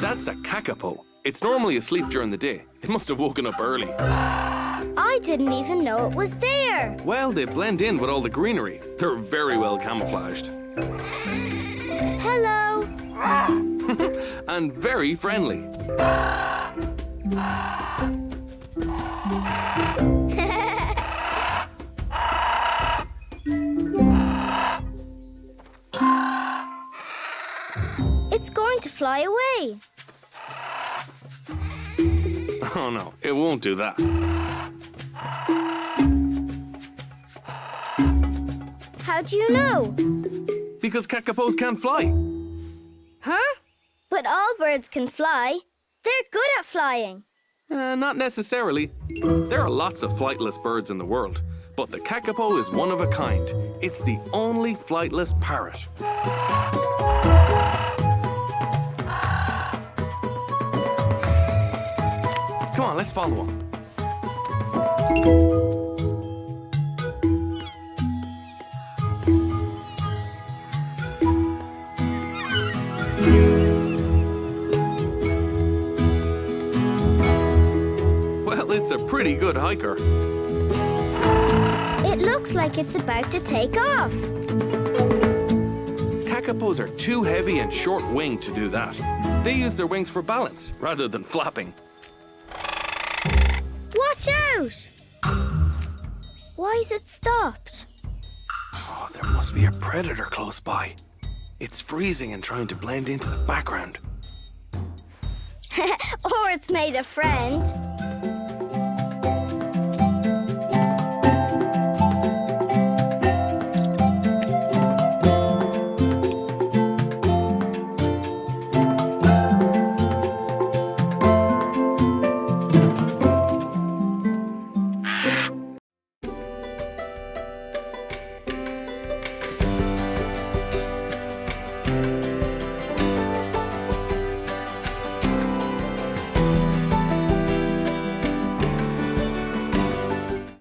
That's a kakapo. It's normally asleep during the day. It must have woken up early. I didn't even know it was there. Well, they blend in with all the greenery. They're very well camouflaged. Hello. And very friendly. It's going to fly away. Oh no, it won't do that. How do you know? Because kakapos can't fly. Huh? But all birds can fly. They're good at flying. Not necessarily. There are lots of flightless birds in the world, but the kakapo is one of a kind. It's the only flightless parrot. Come on, let's follow him. Well, it's a pretty good hiker. It looks like it's about to take off. Kakapos are too heavy and short-winged to do that. They use their wings for balance rather than flapping. Watch out! Why is it stopped? Oh, there must be a predator close by. It's freezing and trying to blend into the background. Or it's made a friend.